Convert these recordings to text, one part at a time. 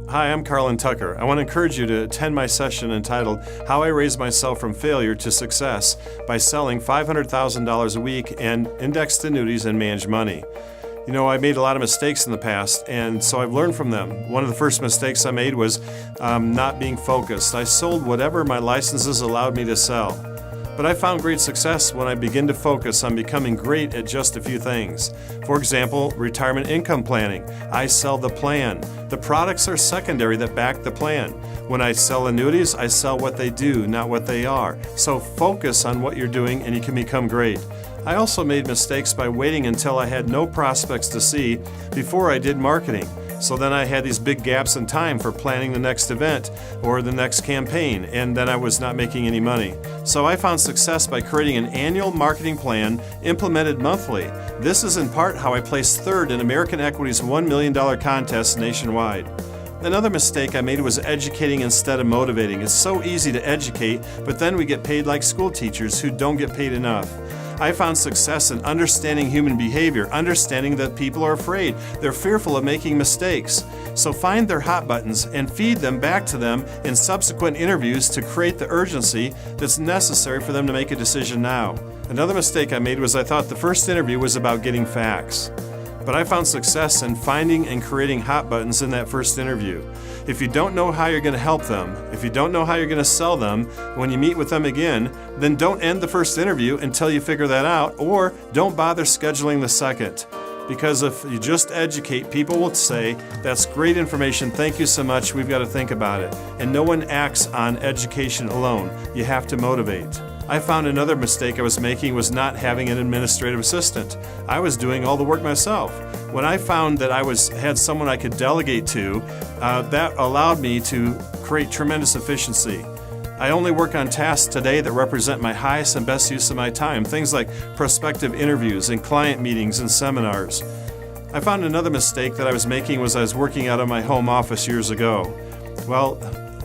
Hi, I'm Karlan Tucker. I want to encourage you to attend my session entitled How I Raised Myself from Failure to Success by Selling $500,000 a Week and Indexed Annuities and Managed Money. You know, I made a lot of mistakes in the past, and so I've learned from them. One of the first mistakes I made was not being focused. I sold whatever my licenses allowed me to sell. But I found great success when I began to focus on becoming great at just a few things. For example, retirement income planning. I sell the plan. The products are secondary that back the plan. When I sell annuities, I sell what they do, not what they are. So focus on what you're doing and you can become great. I also made mistakes by waiting until I had no prospects to see before I did marketing. So then I had these big gaps in time for planning the next event or the next campaign, and then I was not making any money. So I found success by creating an annual marketing plan implemented monthly. This is in part how I placed third in American Equity's $1 million contest nationwide. Another mistake I made was educating instead of motivating. It's so easy to educate, but then we get paid like school teachers who don't get paid enough. I found success in understanding human behavior, understanding that people are afraid. They're fearful of making mistakes. So find their hot buttons and feed them back to them in subsequent interviews to create the urgency that's necessary for them to make a decision now. Another mistake I made was I thought the first interview was about getting facts. But I found success in finding and creating hot buttons in that first interview. If you don't know how you're going to help them, if you don't know how you're going to sell them when you meet with them again, then don't end the first interview until you figure that out, or don't bother scheduling the second. Because if you just educate, people will say, "That's great information, thank you so much, we've got to think about it." And no one acts on education alone. You have to motivate. I found another mistake I was making was not having an administrative assistant. I was doing all the work myself. When I found that I had someone I could delegate to, that allowed me to create tremendous efficiency. I only work on tasks today that represent my highest and best use of my time, things like prospective interviews and client meetings and seminars. I found another mistake that I was making was I was working out of my home office years ago. Well,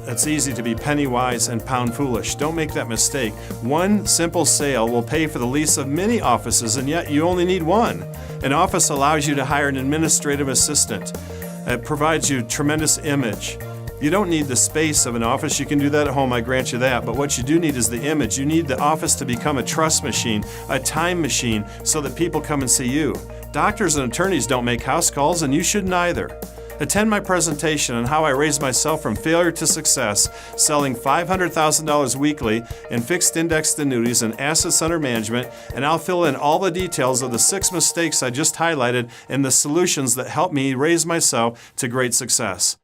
it's easy to be penny wise and pound foolish. Don't make that mistake. One simple sale will pay for the lease of many offices, and yet you only need one. An office allows you to hire an administrative assistant. It provides you tremendous image. You don't need the space of an office. You can do that at home, I grant you that. But what you do need is the image. You need the office to become a trust machine, a time machine, so that people come and see you. Doctors and attorneys don't make house calls, and you shouldn't either. Attend my presentation on how I raised myself from failure to success, selling $500,000 weekly in fixed indexed annuities and assets under management, and I'll fill in all the details of the 6 mistakes I just highlighted and the solutions that helped me raise myself to great success.